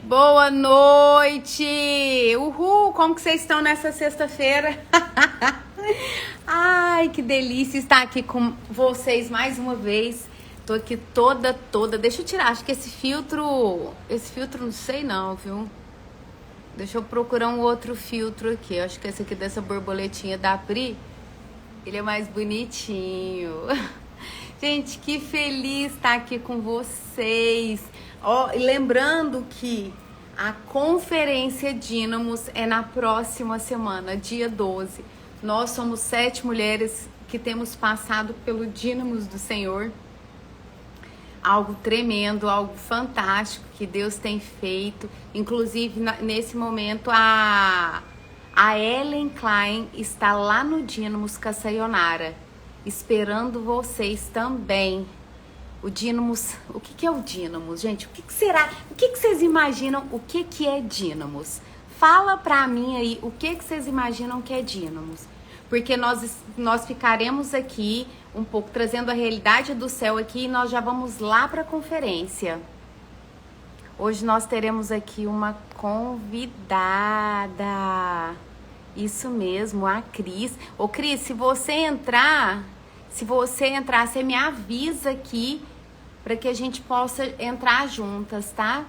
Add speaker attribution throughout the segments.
Speaker 1: Boa noite! Uhul! Como que vocês estão nessa sexta-feira? Ai, que delícia estar aqui com vocês mais uma vez. Tô aqui toda. Deixa eu tirar, acho que esse filtro não sei não, viu? Deixa eu procurar um outro filtro aqui. Acho que esse aqui dessa borboletinha da Pri, ele é mais bonitinho. Gente, que feliz estar aqui com vocês. Ó, e lembrando que a Conferência Dínamos é na próxima semana, dia 12. Nós somos 7 mulheres que temos passado pelo Dínamos do Senhor. Algo tremendo, algo fantástico que Deus tem feito. Inclusive, nesse momento, a Ellen Klein está lá no Dínamos com a Sayonara, esperando vocês também. O Dínamos, o que é o Dínamos, gente? O que será? O que vocês imaginam? O que é Dínamos? Fala pra mim aí o que vocês imaginam que é Dínamos. Porque nós ficaremos aqui um pouco trazendo a realidade do céu aqui e nós já vamos lá para a conferência. Hoje nós teremos aqui uma convidada. Isso mesmo, a Cris. Ô Cris, se você entrar, você me avisa aqui para que a gente possa entrar juntas, tá?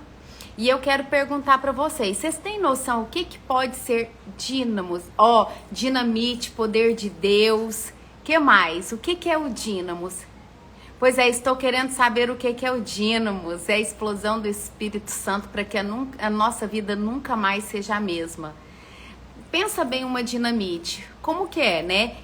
Speaker 1: E eu quero perguntar para vocês têm noção o que pode ser dínamos? Ó, dinamite, poder de Deus. Que mais? O que é o dínamos? Pois é, estou querendo saber o que é o dínamos. É a explosão do Espírito Santo para que a nossa vida nunca mais seja a mesma. Pensa bem uma dinamite. Como que é, né?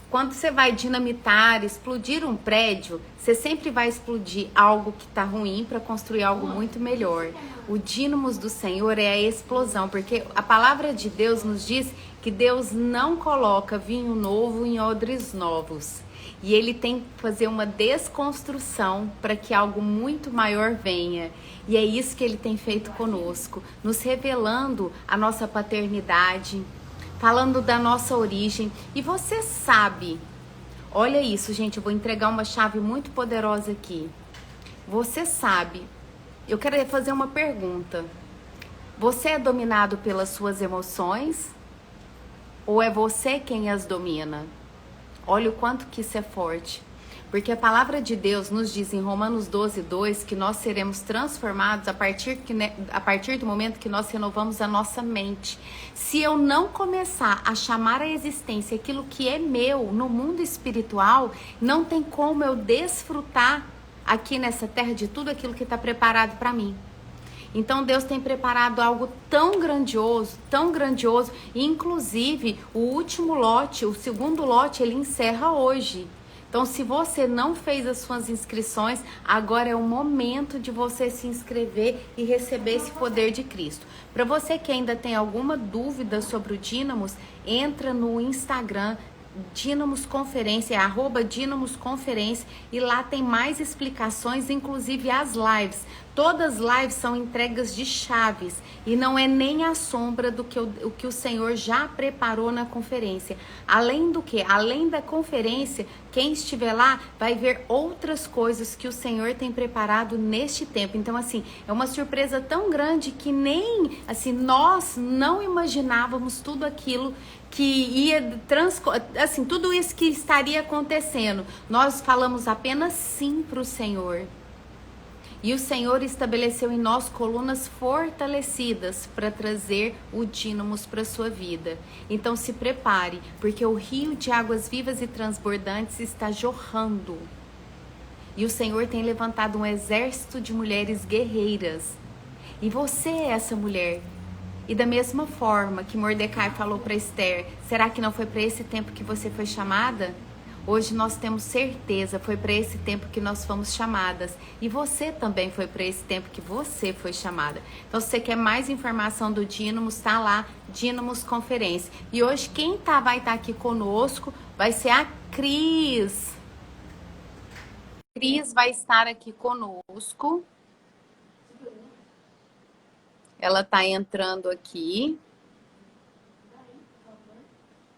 Speaker 1: Quando você vai dinamitar, explodir um prédio, você sempre vai explodir algo que está ruim para construir algo muito melhor. O dínamos do Senhor é a explosão, porque a palavra de Deus nos diz que Deus não coloca vinho novo em odres novos. E Ele tem que fazer uma desconstrução para que algo muito maior venha. E é isso que Ele tem feito conosco, nos revelando a nossa paternidade, falando da nossa origem. E você sabe, olha isso, gente, eu vou entregar uma chave muito poderosa aqui. Você sabe, eu quero fazer uma pergunta. Você é dominado pelas suas emoções? Ou é você quem as domina? Olha o quanto que isso é forte. Porque a palavra de Deus nos diz em Romanos 12:2 que nós seremos transformados a partir do momento que nós renovamos a nossa mente. Se eu não começar a chamar à existência aquilo que é meu no mundo espiritual, não tem como eu desfrutar aqui nessa terra de tudo aquilo que está preparado para mim. Então Deus tem preparado algo tão grandioso, e inclusive o último lote, o segundo lote, ele encerra hoje. Então, se você não fez as suas inscrições, agora é o momento de você se inscrever e receber esse poder de Cristo. Para você que ainda tem alguma dúvida sobre o Dínamos, entra no Instagram, Dínamos Conferência, @Dínamos Conferência, e lá tem mais explicações, inclusive as lives. Todas as lives são entregas de chaves e não é nem a sombra do que o que o Senhor já preparou na conferência. Além do que? Além da conferência, quem estiver lá vai ver outras coisas que o Senhor tem preparado neste tempo. Então, assim, é uma surpresa tão grande que nem, assim, nós não imaginávamos tudo aquilo que ia assim, tudo isso que estaria acontecendo. Nós falamos apenas sim para o Senhor. E o Senhor estabeleceu em nós colunas fortalecidas para trazer o dínamos para a sua vida. Então se prepare, porque o rio de águas vivas e transbordantes está jorrando. E o Senhor tem levantado um exército de mulheres guerreiras. E você é essa mulher. E da mesma forma que Mordecai falou para Esther, será que não foi para esse tempo que você foi chamada? Hoje nós temos certeza, foi para esse tempo que nós fomos chamadas. E você também foi para esse tempo que você foi chamada. Então, se você quer mais informação do Dínamos, está lá, Dínamos Conferência. E hoje quem vai estar aqui conosco vai ser a Cris. Cris vai estar aqui conosco. Ela está entrando aqui.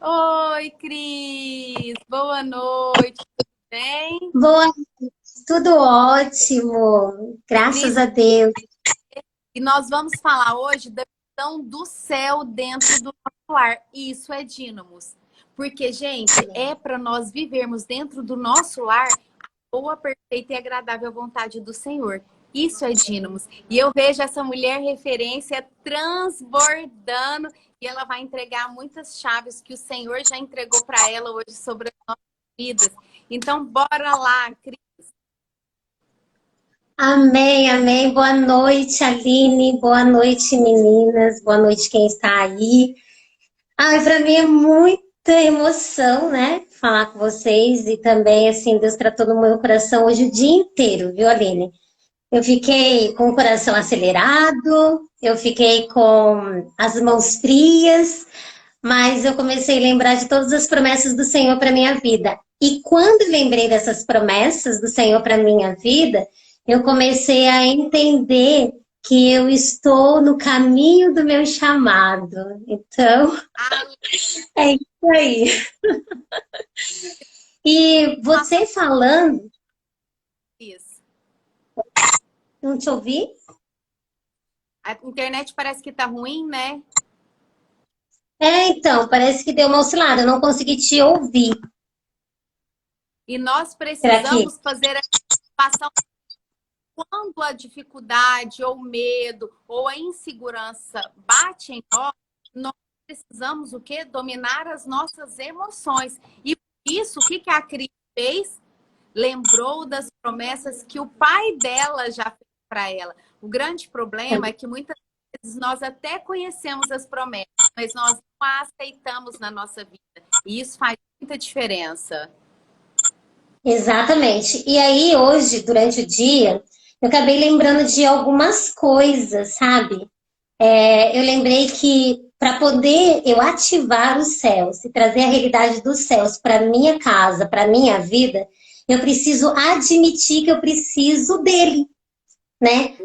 Speaker 1: Oi, Cris! Boa noite, tudo bem?
Speaker 2: Boa, tudo ótimo, graças
Speaker 1: Cris,
Speaker 2: a Deus.
Speaker 1: E nós vamos falar hoje da visão do céu dentro do nosso lar. E isso é Dínamos. Porque, gente, é para nós vivermos dentro do nosso lar a boa, perfeita e agradável vontade do Senhor. Isso é Dínamos. E eu vejo essa mulher referência transbordando e ela vai entregar muitas chaves que o Senhor já entregou para ela hoje sobre as nossas vidas. Então, bora lá, Cris.
Speaker 2: Amém, amém. Boa noite, Aline. Boa noite, meninas. Boa noite, quem está aí. Ai, para mim é muita emoção, né? Falar com vocês e também, assim, Deus tratou no meu coração hoje o dia inteiro, viu, Aline? Eu fiquei com o coração acelerado, eu fiquei com as mãos frias, mas eu comecei a lembrar de todas as promessas do Senhor para minha vida. E quando lembrei dessas promessas do Senhor para minha vida, eu comecei a entender que eu estou no caminho do meu chamado. Então, é isso aí. E você falando,
Speaker 1: Isso.
Speaker 2: não te ouvi?
Speaker 1: A internet parece que tá ruim, né?
Speaker 2: Então, parece que deu uma oscilada, eu não consegui te ouvir.
Speaker 1: E nós
Speaker 2: Será que?
Speaker 1: precisamos fazer a participação quando a dificuldade, ou o medo, ou a insegurança bate em nós, nós precisamos o quê? Dominar as nossas emoções. E por isso, o que a Cris fez? Lembrou das promessas que o pai dela já fez para ela. O grande problema é que muitas vezes nós até conhecemos as promessas, mas nós não as aceitamos na nossa vida. E isso faz muita diferença.
Speaker 2: Exatamente. E aí, hoje, durante o dia, eu acabei lembrando de algumas coisas, sabe? Eu lembrei que para poder eu ativar os céus e trazer a realidade dos céus para minha casa, para minha vida, eu preciso admitir que eu preciso dele, né?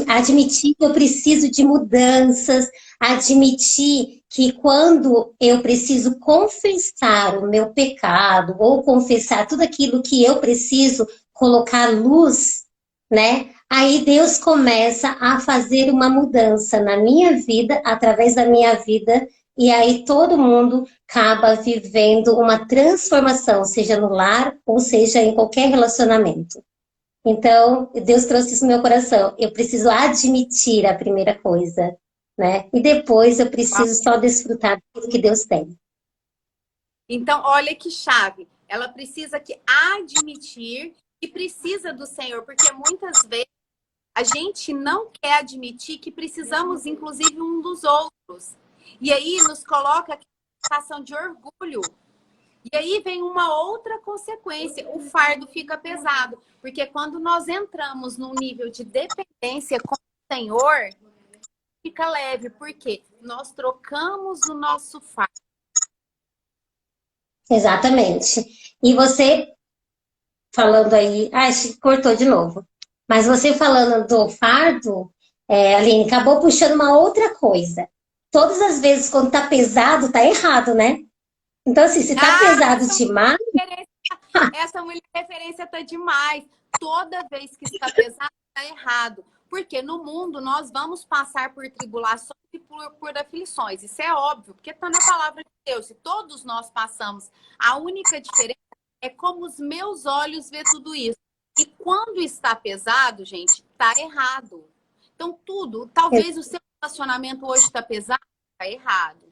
Speaker 2: Admitir que eu preciso de mudanças, admitir que quando eu preciso confessar o meu pecado ou confessar tudo aquilo que eu preciso colocar luz, né? Aí Deus começa a fazer uma mudança na minha vida, através da minha vida, e aí todo mundo acaba vivendo uma transformação, seja no lar ou seja em qualquer relacionamento. Então, Deus trouxe isso no meu coração. Eu preciso admitir a primeira coisa, né? E depois eu preciso só desfrutar do que Deus tem.
Speaker 1: Então, olha que chave. Ela precisa que admitir que precisa do Senhor, porque muitas vezes a gente não quer admitir que precisamos, inclusive, um dos outros. E aí nos coloca a sensação de orgulho. E aí vem uma outra consequência, o fardo fica pesado. Porque quando nós entramos num nível de dependência com o Senhor, fica leve. Por quê? Nós trocamos o nosso fardo.
Speaker 2: Exatamente. E você falando aí, acho que cortou de novo. Mas você falando do fardo, Aline, acabou puxando uma outra coisa. Todas as vezes quando tá pesado, tá errado, né? Então, assim, se tá pesado demais.
Speaker 1: Essa mulher referência tá demais. Toda vez que está pesado, tá errado. Porque no mundo nós vamos passar por tribulações e por aflições. Isso é óbvio, porque está na palavra de Deus. E todos nós passamos. A única diferença é como os meus olhos vê tudo isso. E quando está pesado, gente, tá errado. Então, tudo, talvez o seu relacionamento hoje está pesado, tá errado.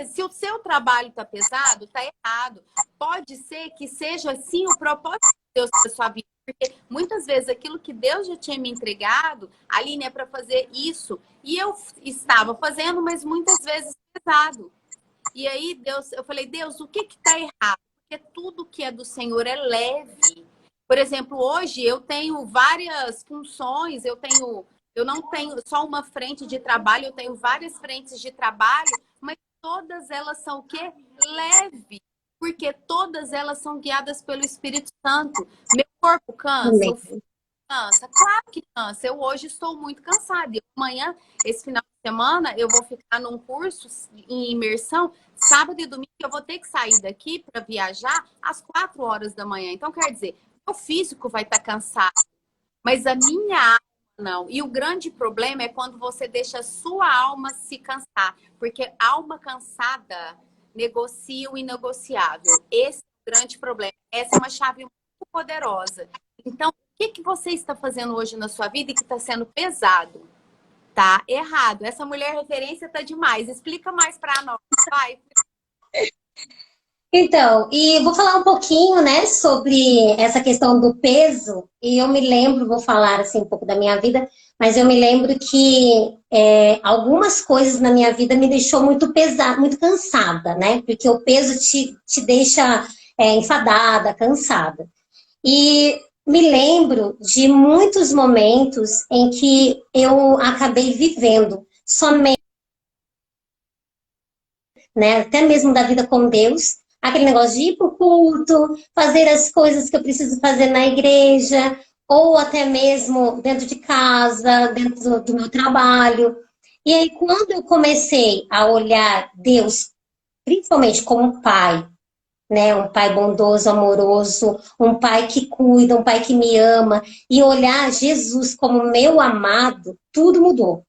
Speaker 1: Se o seu trabalho está pesado, está errado. Pode ser que seja, sim, o propósito de Deus para sua vida. Porque muitas vezes aquilo que Deus já tinha me entregado, Aline, é para fazer isso. E eu estava fazendo, mas muitas vezes pesado. E aí, Deus, eu falei, Deus, o que está errado? Porque tudo que é do Senhor é leve. Por exemplo, hoje eu tenho várias funções, eu não tenho só uma frente de trabalho, eu tenho várias frentes de trabalho, mas todas elas são o quê? Leve. Porque todas elas são guiadas pelo Espírito Santo. Meu corpo cansa, o físico cansa. Claro que cansa. Eu hoje estou muito cansada. E amanhã, esse final de semana, eu vou ficar num curso em imersão. Sábado e domingo eu vou ter que sair daqui para viajar às 4 horas da manhã. Então, quer dizer, meu físico vai estar cansado. Mas a minha alma, não. E o grande problema é quando você deixa a sua alma se cansar. Porque alma cansada negocia o inegociável. Esse é o grande problema. Essa é uma chave muito poderosa. Então, o que que você está fazendo hoje na sua vida e que está sendo pesado? Tá errado. Essa mulher referência tá demais. Explica mais para nós, vai.
Speaker 2: Então, e vou falar um pouquinho, né, sobre essa questão do peso. E eu me lembro, vou falar assim um pouco da minha vida, mas eu me lembro que algumas coisas na minha vida me deixou muito pesada, muito cansada, né? Porque o peso te deixa enfadada, cansada. E me lembro de muitos momentos em que eu acabei vivendo somente, né, até mesmo da vida com Deus, aquele negócio de ir para o culto, fazer as coisas que eu preciso fazer na igreja, ou até mesmo dentro de casa, dentro do meu trabalho. E aí, quando eu comecei a olhar Deus, principalmente como pai, né, um pai bondoso, amoroso, um pai que cuida, um pai que me ama, e olhar Jesus como meu amado, tudo mudou.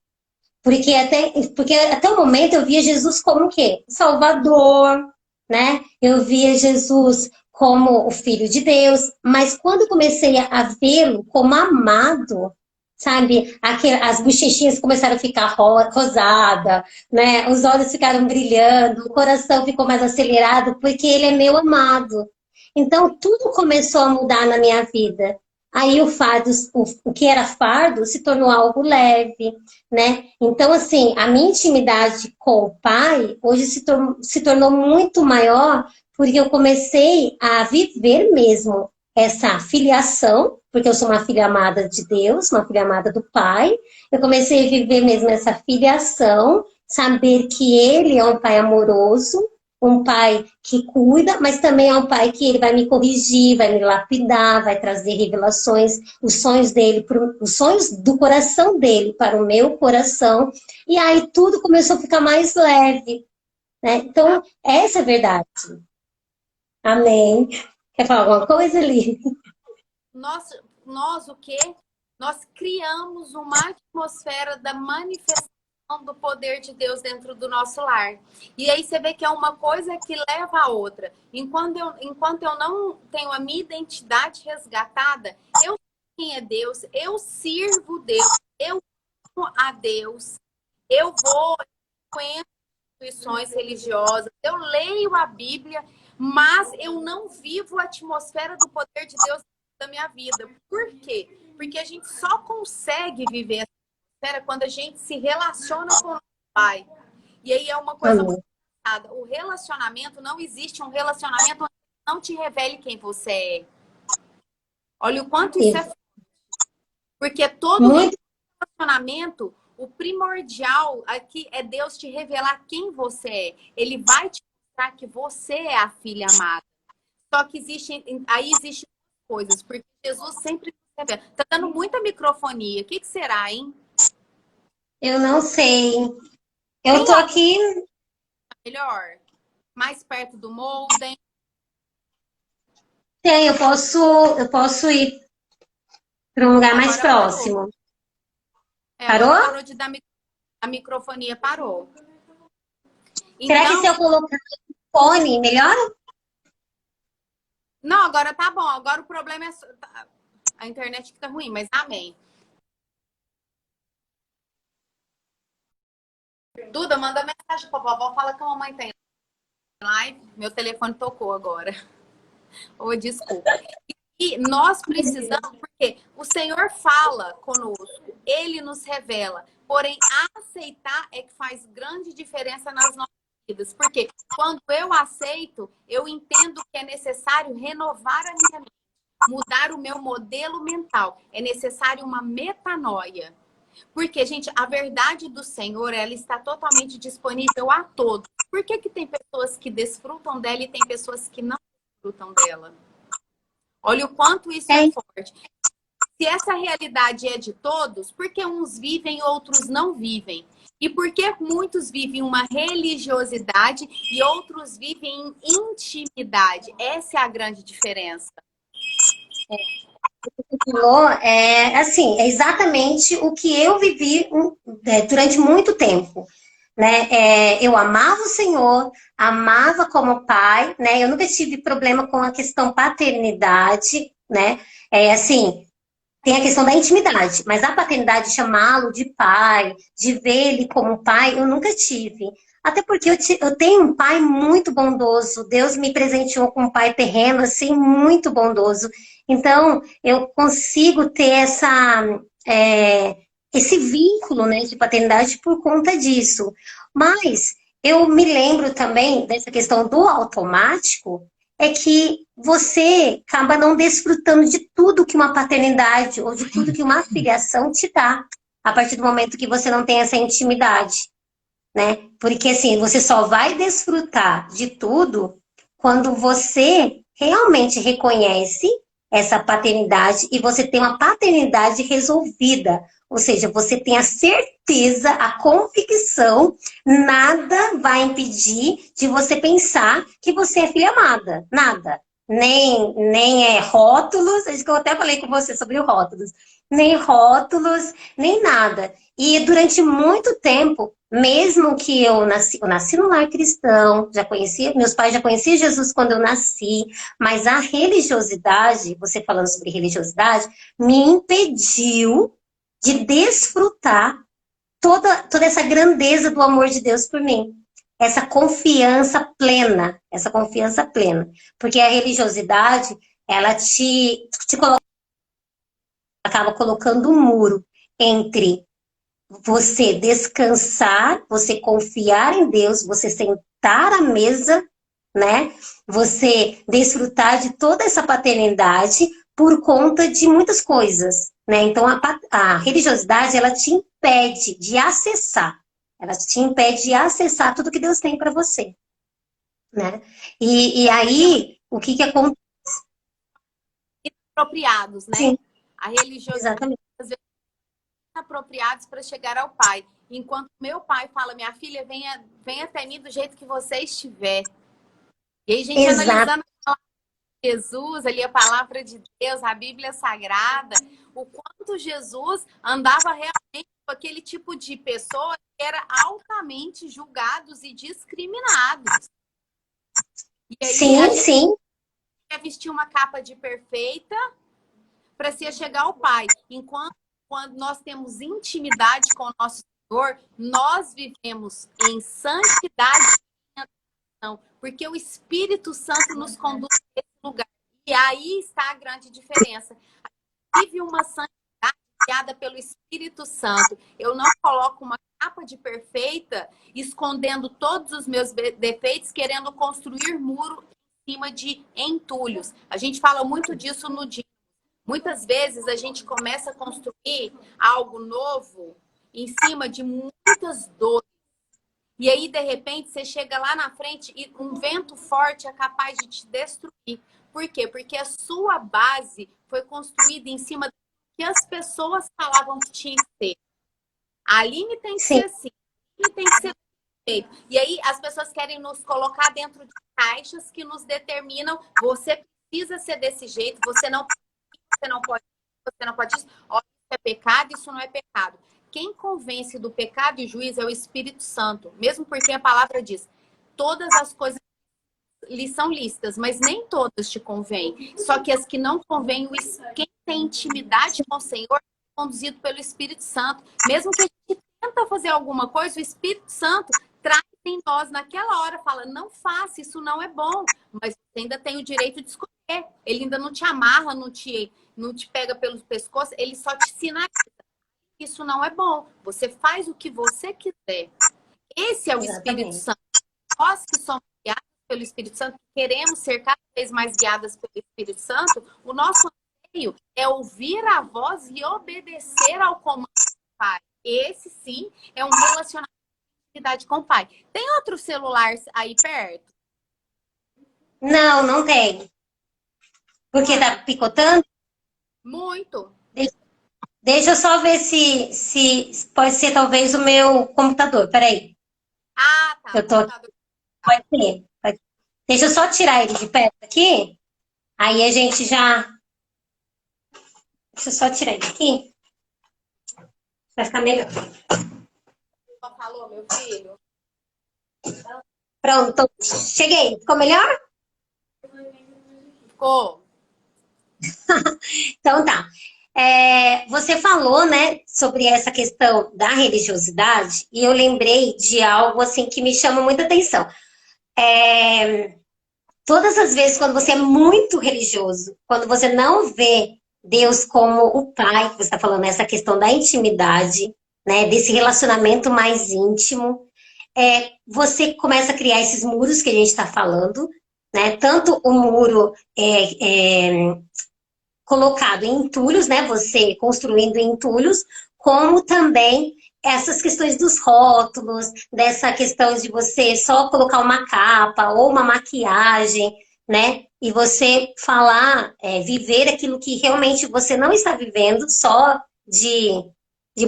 Speaker 2: Porque até o momento eu via Jesus como o quê? Salvador, né? Eu via Jesus como o Filho de Deus, mas quando eu comecei a vê-lo como amado, sabe? As bochechinhas começaram a ficar rosada, né? Os olhos ficaram brilhando, o coração ficou mais acelerado, porque ele é meu amado. Então, tudo começou a mudar na minha vida. Aí o fardo, o que era fardo se tornou algo leve, né? Então, assim, a minha intimidade com o pai hoje se tornou muito maior porque eu comecei a viver mesmo essa filiação, porque eu sou uma filha amada de Deus, uma filha amada do Pai. Eu comecei a viver mesmo essa filiação, saber que Ele é um Pai amoroso, um pai que cuida, mas também é um pai que ele vai me corrigir, vai me lapidar, vai trazer revelações, os sonhos dele, os sonhos do coração dele para o meu coração. E aí tudo começou a ficar mais leve, né? Então, essa é a verdade. Amém. Quer falar alguma coisa, ali?
Speaker 1: Nós o quê? Nós criamos uma atmosfera da manifestação do poder de Deus dentro do nosso lar. E aí você vê que é uma coisa que leva a outra. Enquanto eu não tenho a minha identidade resgatada, eu sei quem é Deus, eu sirvo Deus, eu amo a Deus, eu vou com instituições religiosas, eu leio a Bíblia, mas eu não vivo a atmosfera do poder de Deus da minha vida. Por quê? Porque a gente só consegue viver essa atmosfera quando a gente se relaciona com o pai. E aí é uma coisa muito complicada. O relacionamento, não existe um relacionamento onde não te revele quem você é. Olha o quanto isso é forte. Porque todo relacionamento, o primordial aqui é Deus te revelar quem você é. Ele vai te mostrar que você é a filha amada. Só que existem coisas, porque Jesus sempre revela. Tá dando muita microfonia. O que será, hein?
Speaker 2: Eu não sei. Eu tô aqui.
Speaker 1: Melhor? Mais perto do molden?
Speaker 2: Tem, eu posso ir para um lugar mais próximo. Parou?
Speaker 1: Parou de dar a microfonia, parou.
Speaker 2: Será que se eu colocar o fone, melhora?
Speaker 1: Não, agora tá bom. Agora o problema é a internet que tá ruim, mas amém. Duda, manda mensagem pra vovó, fala que a mamãe tem live. Meu telefone tocou agora. Oh, desculpa. E nós precisamos, porque o Senhor fala conosco, Ele nos revela. Porém, aceitar é que faz grande diferença nas nossas vidas. Porque quando eu aceito, eu entendo que é necessário renovar a minha mente, mudar o meu modelo mental. É necessário uma metanoia. Porque, gente, a verdade do Senhor, ela está totalmente disponível a todos. Por que que tem pessoas que desfrutam dela e tem pessoas que não desfrutam dela? Olha o quanto isso é forte. Se essa realidade é de todos, por que uns vivem e outros não vivem? E por que muitos vivem uma religiosidade e outros vivem em intimidade? Essa é a grande diferença.
Speaker 2: Você falou, assim, é exatamente o que eu vivi durante muito tempo, né? Eu amava o Senhor, amava como pai, né? Eu nunca tive problema com a questão paternidade, né? Assim, tem a questão da intimidade, mas a paternidade, chamá-lo de pai, de ver ele como pai, eu nunca tive. Até porque eu tenho um pai muito bondoso. Deus me presenteou com um pai terreno, assim, muito bondoso. Então, eu consigo ter esse vínculo, né, de paternidade por conta disso. Mas eu me lembro também dessa questão do automático, é que você acaba não desfrutando de tudo que uma paternidade ou de tudo que uma filiação te dá, a partir do momento que você não tem essa intimidade, né? Porque assim, você só vai desfrutar de tudo quando você realmente reconhece essa paternidade e você tem uma paternidade resolvida. Ou seja, você tem a certeza, a convicção, nada vai impedir de você pensar que você é filha amada. Nada. Nem é rótulos, acho que eu até falei com você sobre rótulos. Nem rótulos, nem nada. E durante muito tempo, mesmo que eu nasci no lar cristão, já conhecia, meus pais já conheciam Jesus quando eu nasci, mas a religiosidade, você falando sobre religiosidade, me impediu de desfrutar toda essa grandeza do amor de Deus por mim. Essa confiança plena. Porque a religiosidade, ela te coloca, acaba colocando um muro entre você descansar, você confiar em Deus, você sentar à mesa, né? Você desfrutar de toda essa paternidade por conta de muitas coisas, né? Então a religiosidade ela te impede de acessar, ela te impede de acessar tudo que Deus tem para você, né? E
Speaker 1: Porque é muito
Speaker 2: aí o que acontece?
Speaker 1: apropriados, né?
Speaker 2: Sim,
Speaker 1: A religiosidade
Speaker 2: exatamente.
Speaker 1: às vezes apropriados para chegar ao pai. Enquanto meu pai fala, minha filha, venha até mim do jeito que você estiver. E aí, a gente
Speaker 2: Exato.
Speaker 1: analisando Jesus, ali a palavra de Deus, a Bíblia Sagrada, o quanto Jesus andava realmente com aquele tipo de pessoa que era altamente julgados e discriminados. E aí a
Speaker 2: Sim,
Speaker 1: gente
Speaker 2: sim,
Speaker 1: quer vestir uma capa de perfeita para se chegar ao Pai. Enquanto quando nós temos intimidade com o nosso Senhor, nós vivemos em santidade, porque o Espírito Santo nos conduz a esse lugar. E aí está a grande diferença. A gente vive uma santidade guiada pelo Espírito Santo. Eu não coloco uma capa de perfeita, escondendo todos os meus defeitos, querendo construir muro em cima de entulhos. A gente fala muito disso no dia. Muitas vezes a gente começa a construir algo novo em cima de muitas dores. E aí, de repente, você chega lá na frente e um vento forte é capaz de te destruir. Por quê? Porque a sua base foi construída em cima do que as pessoas falavam que tinha que ser. A Aline tem que
Speaker 2: sim,
Speaker 1: ser assim, a Aline tem que ser feito. E aí as pessoas querem nos colocar dentro de caixas que nos determinam. Você precisa ser desse jeito, você não pode, você não pode isso. Olha, isso é pecado, isso não é pecado. Quem convence do pecado e juízo é o Espírito Santo, mesmo porque a palavra diz: todas as coisas lhe são lícitas, mas nem todas te convêm. Só que as que não convêm, quem tem intimidade com o Senhor é conduzido pelo Espírito Santo. Mesmo que a gente tenta fazer alguma coisa, o Espírito Santo traz em nós naquela hora, fala: não faça, isso não é bom, mas você ainda tem o direito de escolher. Ele ainda não te amarra, não te pega pelo pescoço, ele só te sinaliza. Isso não é bom. Você faz o que você quiser. Esse é o Espírito
Speaker 2: exatamente.
Speaker 1: Santo. Nós que somos guiados pelo Espírito Santo, queremos ser cada vez mais guiadas pelo Espírito Santo, o nosso anseio é ouvir a voz e obedecer ao comando do Pai. Esse sim é um relacionamento de intimidade com o Pai. Tem outro celular aí perto?
Speaker 2: Não, não tem. Porque tá
Speaker 1: Olha,
Speaker 2: picotando?
Speaker 1: muito.
Speaker 2: Deixa eu só ver se pode ser talvez o meu computador. Peraí.
Speaker 1: Ah, tá.
Speaker 2: Eu tô aqui.
Speaker 1: Computador.
Speaker 2: Pode ser. Deixa eu só tirar ele de perto aqui. Aí a gente já. Deixa eu só tirar isso aqui, vai ficar melhor.
Speaker 1: Só falou, meu filho?
Speaker 2: Pronto, cheguei. Ficou melhor?
Speaker 1: Ficou.
Speaker 2: Então tá. Você falou, né, sobre essa questão da religiosidade, e eu lembrei de algo assim que me chama muita atenção. É, Todas as vezes quando você é muito religioso, quando você não vê Deus como o Pai, que você está falando, essa questão da intimidade, né, desse relacionamento mais íntimo, você começa a criar esses muros que a gente está falando, né? Tanto o muro colocado em entulhos, né? Você construindo em entulhos, como também essas questões dos rótulos, dessa questão de você só colocar uma capa ou uma maquiagem, né? E você falar, viver aquilo que realmente você não está vivendo só de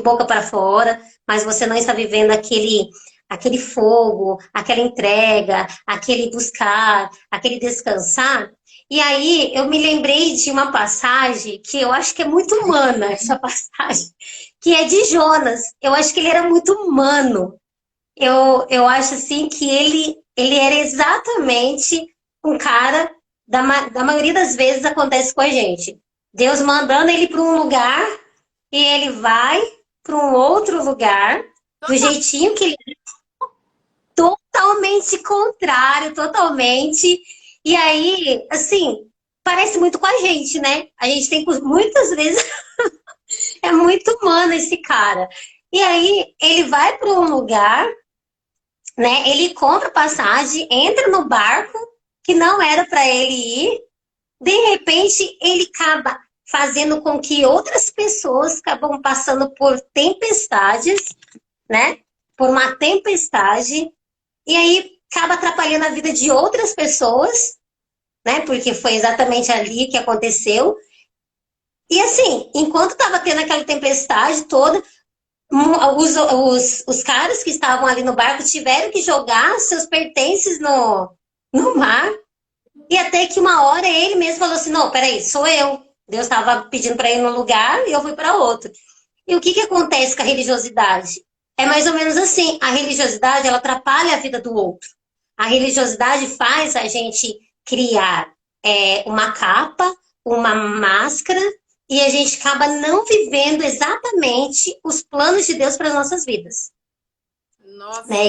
Speaker 2: boca para fora, mas você não está vivendo aquele fogo, aquela entrega, aquele buscar, aquele descansar. E aí eu me lembrei de uma passagem que eu acho que é muito humana, essa passagem, que é de Jonas. Eu acho que ele era muito humano. Eu acho assim que ele era exatamente um cara, da maioria das vezes acontece com a gente. Deus mandando ele para um lugar e ele vai para um outro lugar, do jeitinho que ele totalmente contrário, totalmente. E aí, assim, parece muito com a gente, né? A gente tem muitas vezes é muito humano esse cara. E aí ele vai para um lugar, né? Ele compra passagem, entra no barco que não era para ele ir. De repente, ele acaba fazendo com que outras pessoas acabam passando por tempestades, né? Por uma tempestade. E aí acaba atrapalhando a vida de outras pessoas, né? Porque foi exatamente ali que aconteceu. E assim, enquanto estava tendo aquela tempestade toda, os caras que estavam ali no barco tiveram que jogar seus pertences no mar. E até que uma hora ele mesmo falou assim: não, peraí, sou eu. Deus estava pedindo para ir num lugar e eu fui para outro. E o que acontece com a religiosidade? É mais ou menos assim: a religiosidade ela atrapalha a vida do outro. A religiosidade faz a gente criar uma capa, uma máscara, e a gente acaba não vivendo exatamente os planos de Deus para as nossas vidas.
Speaker 1: Nossa,
Speaker 2: Né?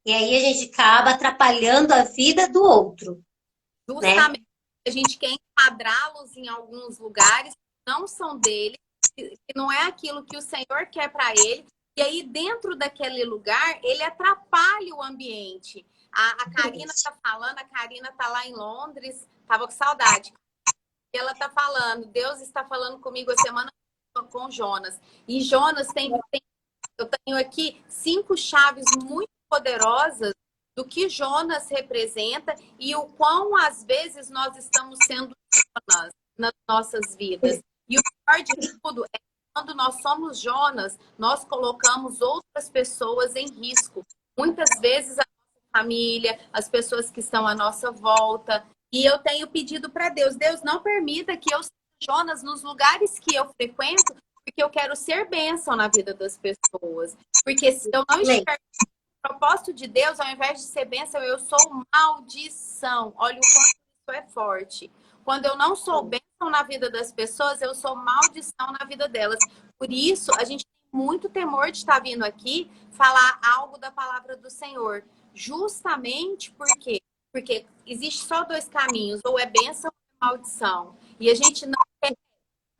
Speaker 2: E aí a gente acaba atrapalhando a vida do outro. Né?
Speaker 1: justamente a gente quer enquadrá-los em alguns lugares que não são dele, que não é aquilo que o Senhor quer para ele. E aí, dentro daquele lugar, ele atrapalha o ambiente. A Karina tá falando, a Karina tá lá em Londres, tava com saudade. E ela tá falando, Deus está falando comigo a semana com Jonas. E Jonas eu tenho aqui 5 chaves muito poderosas do que Jonas representa e o quão às vezes nós estamos sendo Jonas nas nossas vidas. E o pior de tudo é que quando nós somos Jonas, nós colocamos outras pessoas em risco. Muitas vezes a nossa família, as pessoas que estão à nossa volta. E eu tenho pedido para Deus, Deus não permita que eu seja Jonas nos lugares que eu frequento, porque eu quero ser bênção na vida das pessoas. Porque se eu não enxergo o propósito de Deus, ao invés de ser bênção, eu sou maldição. Olha o quanto isso é forte. Quando eu não sou bênção na vida das pessoas, eu sou maldição na vida delas. Por isso, a gente tem muito temor de estar vindo aqui falar algo da palavra do Senhor. Justamente porque existe só 2 caminhos, ou é bênção ou é maldição. E a gente não quer.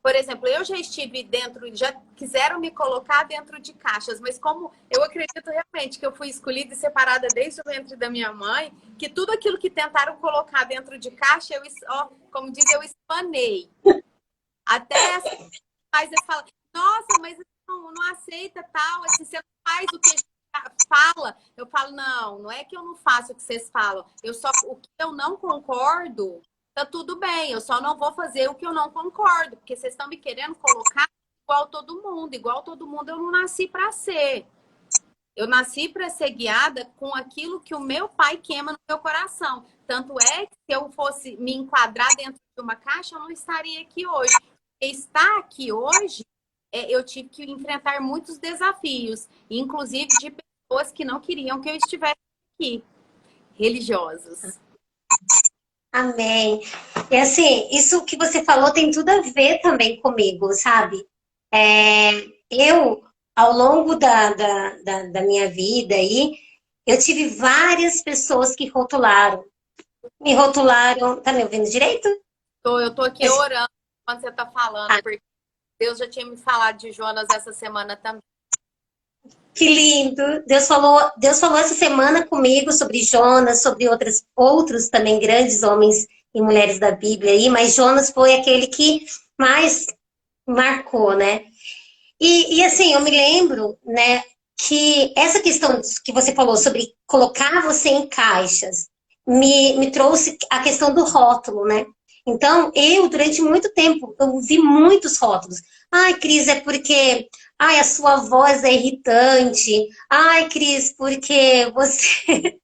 Speaker 1: Por exemplo, eu já estive dentro, já quiseram me colocar dentro de caixas, mas como eu acredito realmente que eu fui escolhida e separada desde o ventre da minha mãe, que tudo aquilo que tentaram colocar dentro de caixa, como diz, eu espanei. Até mas eu falo, nossa, mas não aceita tal, assim, você não faz o que a gente fala. Eu falo, não é que eu não faço o que vocês falam. O que eu não concordo, tá tudo bem, eu só não vou fazer o que eu não concordo, porque vocês estão me querendo colocar igual todo mundo eu não nasci para ser. Eu nasci para ser guiada com aquilo que o meu pai queima no meu coração. Tanto é que se eu fosse me enquadrar dentro de uma caixa, eu não estaria aqui hoje. estar aqui hoje, eu tive que enfrentar muitos desafios, inclusive de pessoas que não queriam que eu estivesse aqui, religiosos.
Speaker 2: Amém. E assim, isso que você falou tem tudo a ver também comigo, sabe? É, eu, ao longo da minha vida aí, eu tive várias pessoas que rotularam. Me rotularam. Tá me ouvindo direito?
Speaker 1: Eu tô aqui orando quando você tá falando, porque Deus já tinha me falado de Jonas essa semana também.
Speaker 2: Que lindo! Deus falou essa semana comigo sobre Jonas, sobre outros também grandes homens e mulheres da Bíblia aí, mas Jonas foi aquele que mais marcou, né? E assim, eu me lembro, né, que essa questão que você falou sobre colocar você em caixas me trouxe a questão do rótulo, né? Então, eu, durante muito tempo, eu vi muitos rótulos. Ai, Cris, é porque... Ai, a sua voz é irritante. Ai, Cris, porque você...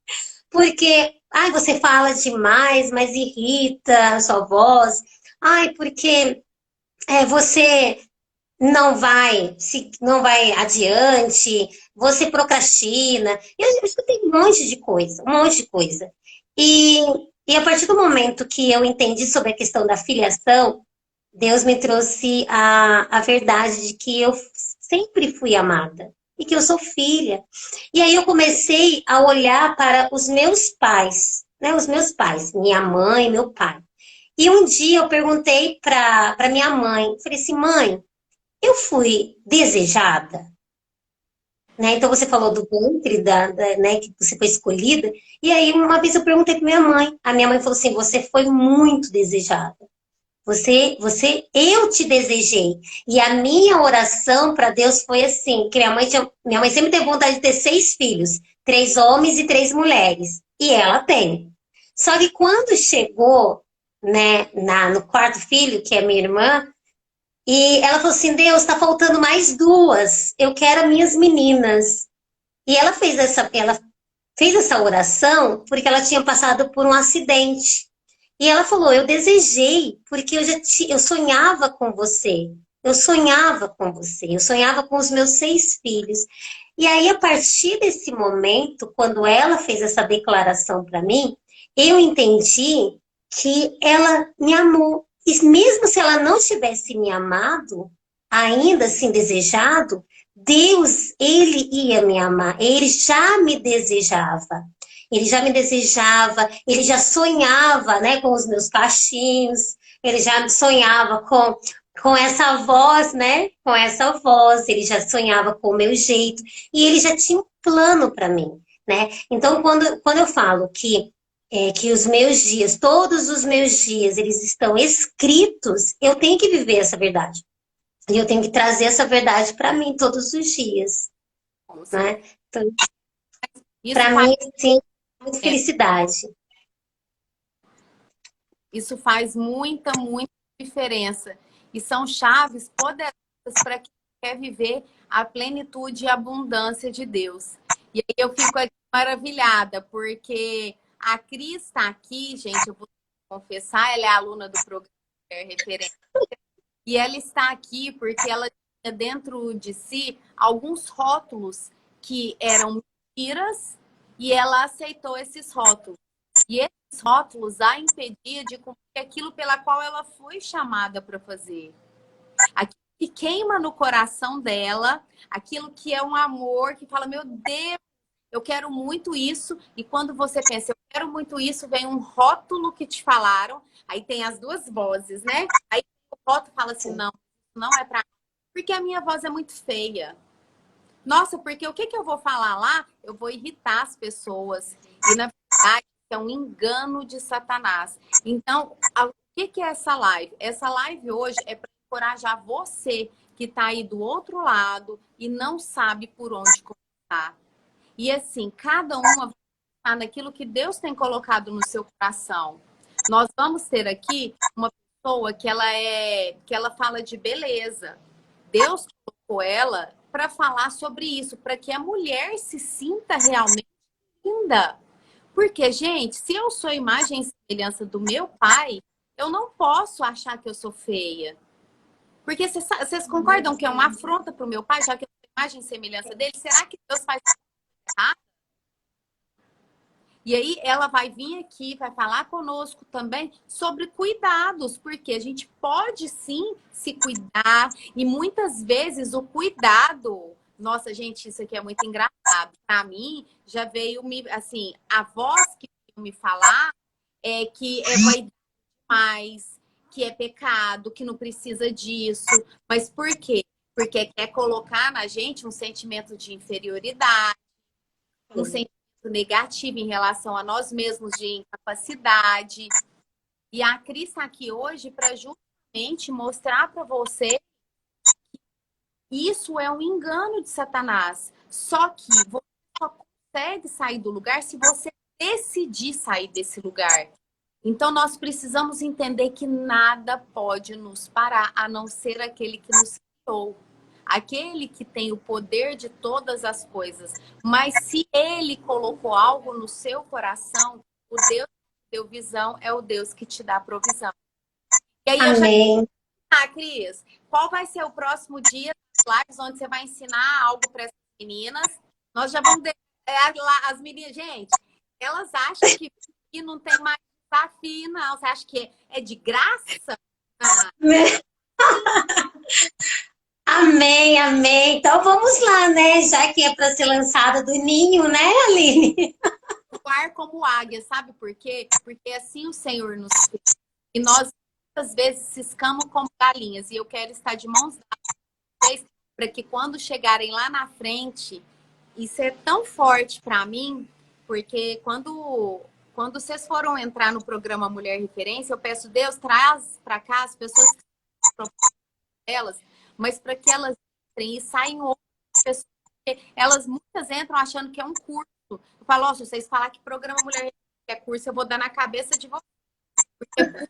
Speaker 2: Porque... Ai, você fala demais, mas irrita a sua voz. Ai, porque você não vai adiante, você procrastina. Eu escutei um monte de coisa, um monte de coisa. E, e a partir do momento que eu entendi sobre a questão da filiação, Deus me trouxe a verdade de que eu sempre fui amada e que eu sou filha. E aí eu comecei a olhar para os meus pais, né? Os meus pais, minha mãe, meu pai. E um dia eu perguntei para minha mãe, falei assim, mãe, eu fui desejada, né? Então você falou do ventre, né, que você foi escolhida. E aí uma vez eu perguntei para minha mãe. A minha mãe falou assim: você foi muito desejada. Eu te desejei. E a minha oração para Deus foi assim, que minha mãe sempre teve vontade de ter 6 filhos, 3 homens e 3 mulheres. E ela tem. Só que quando chegou, né, no quarto filho, que é minha irmã, e ela falou assim: Deus, está faltando mais 2. Eu quero as minhas meninas. E ela fez essa oração porque ela tinha passado por um acidente. E ela falou: eu desejei, porque eu sonhava com você. Eu sonhava com você. Eu sonhava com os meus 6 filhos. E aí, a partir desse momento, quando ela fez essa declaração para mim, eu entendi que ela me amou. E mesmo se ela não tivesse me amado, ainda assim desejado, Deus, ele ia me amar. Ele já me desejava. Ele já me desejava, ele já sonhava, né, com os meus cachinhos, ele já sonhava com essa voz, né? Com essa voz, ele já sonhava com o meu jeito e ele já tinha um plano para mim, né? Então, quando eu falo que os meus dias, todos os meus dias, eles estão escritos, eu tenho que viver essa verdade. E eu tenho que trazer essa verdade para mim todos os dias, né? Então, para mim, sim, muita felicidade.
Speaker 1: Isso faz muita diferença. E são chaves poderosas para quem quer viver a plenitude e a abundância de Deus. E aí eu fico aqui maravilhada, porque a Cris está aqui, gente, eu vou confessar, ela é aluna do programa Referência. E ela está aqui porque ela tinha dentro de si alguns rótulos que eram mentiras e ela aceitou esses rótulos. E esses rótulos a impedia de cumprir aquilo pela qual ela foi chamada para fazer. Aquilo que queima no coração dela, aquilo que é um amor, que fala, meu Deus, eu quero muito isso. E quando você pensa, eu quero muito isso, vem um rótulo que te falaram, aí tem as duas vozes, né? Aí o rótulo fala assim, não, não é para mim, porque a minha voz é muito feia. Nossa, porque o que eu vou falar lá? Eu vou irritar as pessoas. E na verdade, é um engano de Satanás. Então, o que é essa live? Essa live hoje é para encorajar você que está aí do outro lado e não sabe por onde começar. E assim, cada uma vai estar naquilo que Deus tem colocado no seu coração. Nós vamos ter aqui uma pessoa que ela fala de beleza. Deus colocou ela para falar sobre isso, para que a mulher se sinta realmente linda. Porque, gente, se eu sou imagem e semelhança do meu pai, eu não posso achar que eu sou feia. Porque vocês concordam que é uma afronta para o meu pai, já que eu tenho imagem e semelhança dele? Será que Deus faz errado? E aí ela vai vir aqui, vai falar conosco também sobre cuidados, porque a gente pode sim se cuidar e muitas vezes o cuidado, nossa, gente, isso aqui é muito engraçado. Para mim, já veio me assim, a voz que veio me falar é que é vaidade demais, que é pecado, que não precisa disso. Mas por quê? Porque quer colocar na gente um sentimento de inferioridade, um sentimento negativo em relação a nós mesmos, de incapacidade. E a Cris está aqui hoje para justamente mostrar para você que isso é um engano de Satanás. Só que você só consegue sair do lugar se você decidir sair desse lugar. Então, nós precisamos entender que nada pode nos parar, a não ser aquele que nos criou. Aquele que tem o poder de todas as coisas. Mas se ele colocou algo no seu coração, o Deus que deu visão é o Deus que te dá provisão. E aí
Speaker 2: Amém.
Speaker 1: Cris, qual vai ser o próximo dia das lives onde você vai ensinar algo para essas meninas? Nós já vamos... As meninas, gente, elas acham que não tem mais desafio, não. Você acha que é de graça?
Speaker 2: Amém, amém. Então vamos lá, né? Já que é para ser lançada do ninho, né, Aline?
Speaker 1: Voar como águia, sabe por quê? Porque assim o Senhor nos fez. E nós muitas vezes ciscamos como galinhas. E eu quero estar de mãos dadas para que quando chegarem lá na frente, isso é tão forte para mim, porque quando vocês foram entrar no programa Mulher Referência, eu peço, Deus, traz para cá as pessoas que são elas, mas para que elas entrem e saiam outras pessoas. Elas muitas entram achando que é um curso. Eu falo, se vocês falar que programa Mulher Referência é curso, eu vou dar na cabeça de vocês. Porque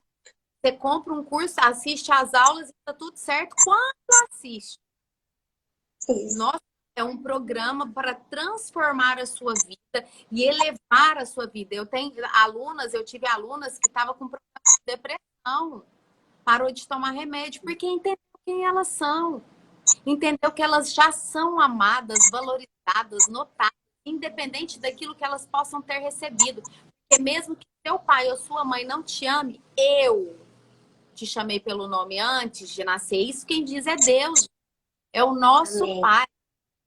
Speaker 1: você compra um curso, assiste às aulas e tá tudo certo quando assiste. Nossa, é um programa para transformar a sua vida e elevar a sua vida. Eu tive alunas que estavam com problema de depressão, parou de tomar remédio, porque entendeu quem elas são. Entendeu que elas já são amadas, valorizadas, notadas, independente daquilo que elas possam ter recebido. Porque mesmo que seu pai ou sua mãe não te ame, eu te chamei pelo nome antes de nascer. Isso quem diz é Deus. É o nosso
Speaker 2: Amém.
Speaker 1: Pai.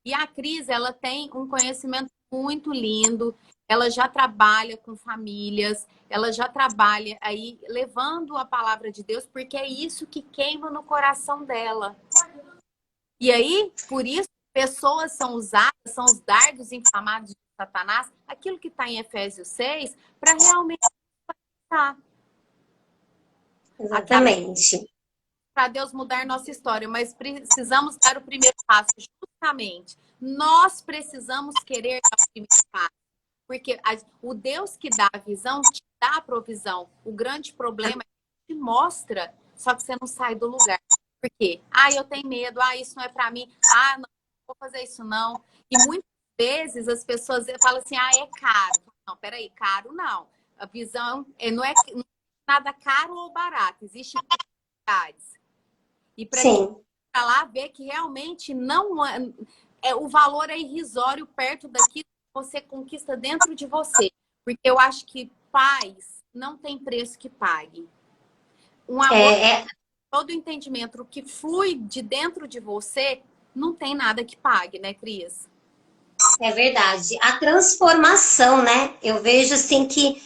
Speaker 1: E a Cris, ela tem um conhecimento muito lindo. Ela já trabalha com famílias. Ela já trabalha aí levando a palavra de Deus, porque é isso que queima no coração dela. E aí, por isso, pessoas são usadas, são os dardos inflamados de Satanás, aquilo que está em Efésios 6, para realmente passar.
Speaker 2: Exatamente.
Speaker 1: Para Deus mudar nossa história, mas precisamos dar o primeiro passo, justamente. Nós precisamos querer dar o primeiro passo. Porque o Deus que dá a visão, te dá a provisão. O grande problema é que te mostra, só que você não sai do lugar. Por quê? Eu tenho medo, isso não é para mim, não vou fazer isso não. E muitas vezes as pessoas falam assim, é caro. Não, peraí, caro não. A visão não é nada caro ou barato, existem possibilidades. E para lá ver que realmente não o valor é irrisório perto daquilo que você conquista dentro de você. Porque eu acho que paz não tem preço que pague. Um amor, todo entendimento, o que flui de dentro de você, não tem nada que pague, né, Cris?
Speaker 2: É verdade. A transformação, né? Eu vejo assim que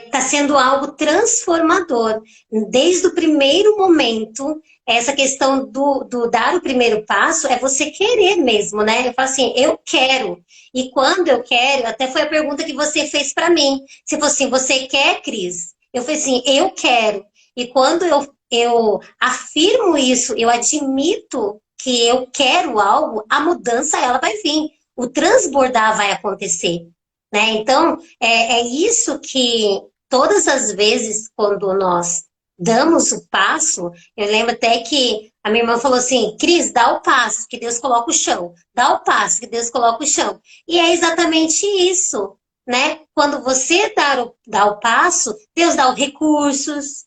Speaker 2: está sendo algo transformador. Desde o primeiro momento, essa questão do dar o primeiro passo é você querer mesmo, né? Eu falo assim, eu quero. E quando eu quero, até foi a pergunta que você fez para mim. Se fosse assim, você quer, Cris? Eu falei assim, eu quero. E quando eu afirmo isso, eu admito que eu quero algo, a mudança ela vai vir. O transbordar vai acontecer. Né? Então, é isso que todas as vezes quando nós damos o passo, eu lembro até que a minha irmã falou assim, Cris, dá o passo, que Deus coloca o chão. Dá o passo, que Deus coloca o chão. E é exatamente isso, né? Quando você dá o passo, Deus dá os recursos.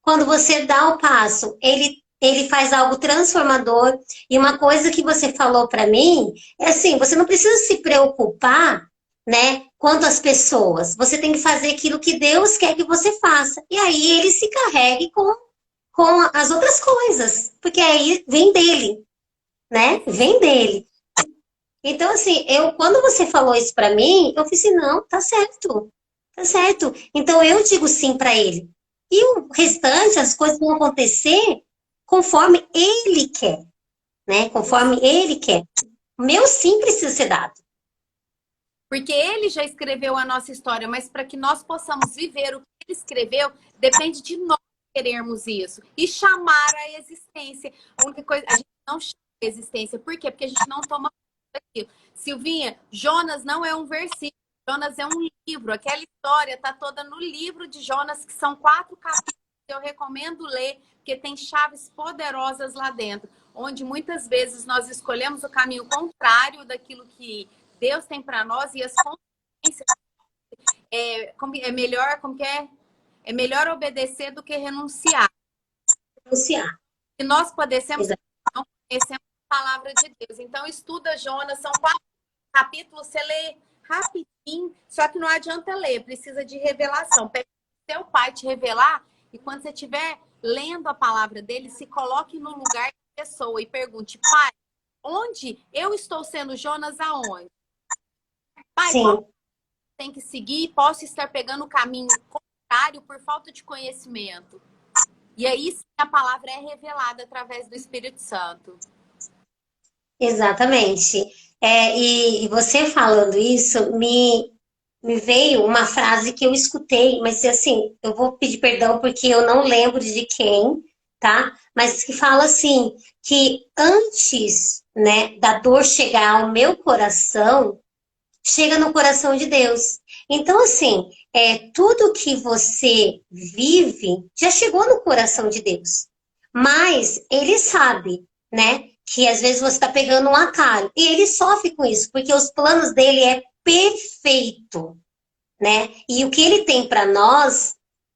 Speaker 2: Quando você dá o passo, Ele ele faz algo transformador. E uma coisa que você falou para mim é assim, você não precisa se preocupar, né, quanto às pessoas. Você tem que fazer aquilo que Deus quer que você faça. E aí ele se carregue com as outras coisas, porque aí vem dele, né? Vem dele. Então, assim, quando você falou isso para mim, eu falei assim, não, tá certo, tá certo. Então eu digo sim para ele. E o restante, as coisas vão acontecer conforme ele quer, né? Conforme ele quer. O meu sim precisa ser dado.
Speaker 1: Porque ele já escreveu a nossa história, mas para que nós possamos viver o que ele escreveu, depende de nós querermos isso e chamar a existência. A única coisa, a gente não chama a existência. Por quê? Porque a gente não toma aquilo. Silvinha, Jonas não é um versículo, Jonas é um livro. Aquela história está toda no livro de Jonas, que são 4 capítulos. Eu recomendo ler, porque tem chaves poderosas lá dentro, onde muitas vezes nós escolhemos o caminho contrário daquilo que Deus tem para nós e as consequências é melhor, como que é? É melhor obedecer do que renunciar.
Speaker 2: Renunciar.
Speaker 1: E nós padecemos, não conhecemos a palavra de Deus. Então, estuda Jonas, são 4 capítulos, você lê rapidinho, só que não adianta ler, precisa de revelação. Pede seu pai te revelar, e quando você estiver lendo a palavra dele, se coloque no lugar da pessoa e pergunte, pai, onde eu estou sendo Jonas aonde? Pai,
Speaker 2: Sim.
Speaker 1: qual tem que seguir? Posso estar pegando o caminho contrário por falta de conhecimento. E aí sim, a palavra é revelada através do Espírito Santo.
Speaker 2: Exatamente. E você falando isso, me veio uma frase que eu escutei, mas assim, eu vou pedir perdão porque eu não lembro de quem, tá? Mas que fala assim, que antes, né, da dor chegar ao meu coração, chega no coração de Deus. Então, assim, tudo que você vive já chegou no coração de Deus. Mas ele sabe, né, que às vezes você está pegando um atalho. E ele sofre com isso, porque os planos dele é perfeito, né? E o que ele tem para nós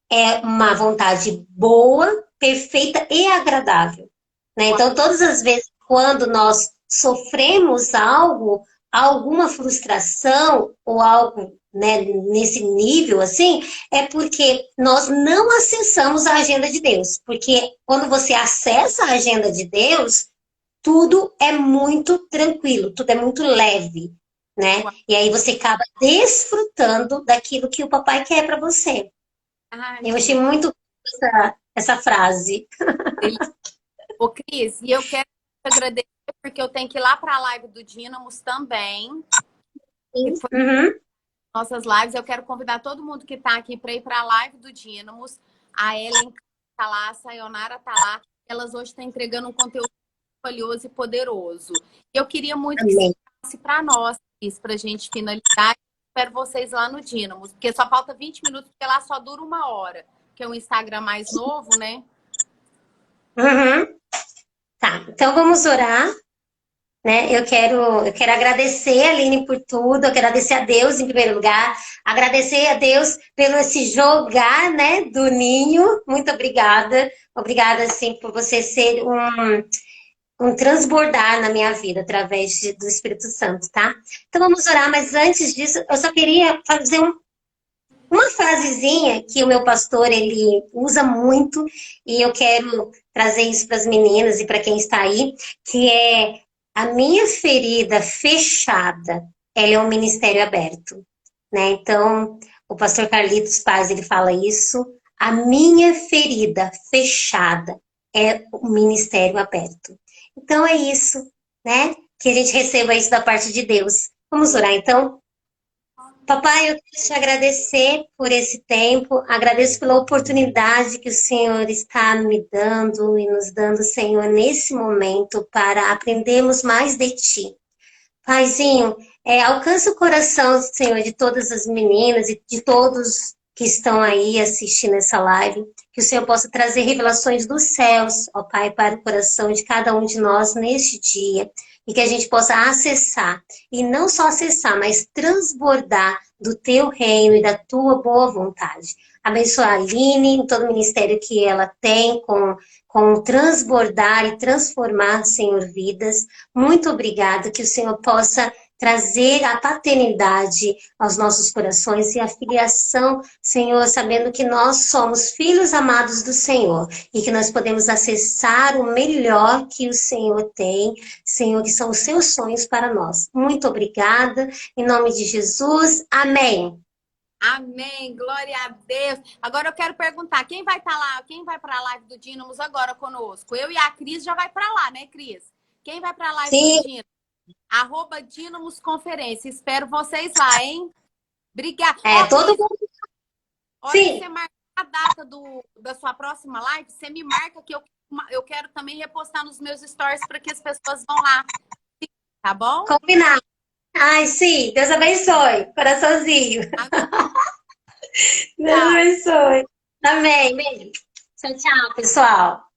Speaker 2: é uma vontade boa, perfeita e agradável, né? Então, todas as vezes quando nós sofremos algo, alguma frustração ou algo, né, nesse nível assim, é porque nós não acessamos a agenda de Deus. Porque quando você acessa a agenda de Deus, tudo é muito tranquilo, tudo é muito leve, né? E aí você acaba desfrutando daquilo que o papai quer para você. Eu achei muito essa frase.
Speaker 1: Ô, Cris, e eu quero te agradecer porque eu tenho que ir lá para a live do Dínamos também.
Speaker 2: Uhum.
Speaker 1: Nossas lives, eu quero convidar todo mundo que está aqui para ir para a live do Dínamos. A Ellen está lá, a Sayonara está lá. Elas hoje estão entregando um conteúdo valioso e poderoso. Eu queria muito que você falasse para nós, para a gente finalizar. Espero vocês lá no Dínamos, porque só falta 20 minutos, porque lá só dura 1 hora. Que é um Instagram mais novo, né?
Speaker 2: Uhum. Tá, então vamos orar, né? Eu quero agradecer, Aline, por tudo, eu quero agradecer a Deus em primeiro lugar, agradecer a Deus pelo esse jogar, né, do ninho. Muito obrigada. Obrigada, assim, por você ser um transbordar na minha vida através do Espírito Santo, tá? Então vamos orar, mas antes disso, eu só queria fazer uma frasezinha que o meu pastor, ele usa muito, e eu quero trazer isso para as meninas e para quem está aí, que é: a minha ferida fechada, ela é um ministério aberto, né? Então, o pastor Carlitos Paz, ele fala isso: a minha ferida fechada é um ministério aberto. Então é isso, né? Que a gente receba isso da parte de Deus. Vamos orar então? Papai, eu quero te agradecer por esse tempo, agradeço pela oportunidade que o Senhor está me dando e nos dando, Senhor, nesse momento, para aprendermos mais de Ti. Paizinho, alcança o coração, Senhor, de todas as meninas e de todos que estão aí assistindo essa live, que o Senhor possa trazer revelações dos céus, ó Pai, para o coração de cada um de nós neste dia, e que a gente possa acessar, e não só acessar, mas transbordar do teu reino e da tua boa vontade. Abençoa a Aline, em todo o ministério que ela tem, com transbordar e transformar, Senhor, vidas. Muito obrigada, que o Senhor possa trazer a paternidade aos nossos corações e a filiação, Senhor, sabendo que nós somos filhos amados do Senhor e que nós podemos acessar o melhor que o Senhor tem, Senhor, que são os seus sonhos para nós. Muito obrigada, em nome de Jesus, amém.
Speaker 1: Amém, glória a Deus. Agora eu quero perguntar, quem vai estar lá, quem vai para a live do Dínamos agora conosco? Eu e a Cris já vai para lá, né, Cris? Quem vai para a live
Speaker 2: Sim.
Speaker 1: do Dínamos? @Dínamos Conferência. Espero vocês lá, hein? Obrigada.
Speaker 2: Todo
Speaker 1: Cris,
Speaker 2: mundo.
Speaker 1: a hora
Speaker 2: Sim.
Speaker 1: que você marcar a data da sua próxima live, você me marca que eu quero também repostar nos meus stories para que as pessoas vão lá. Tá bom?
Speaker 2: Combinado. Ai, sim. Deus abençoe. Coraçãozinho. Deus abençoe. Amém. Tchau, tchau, pessoal.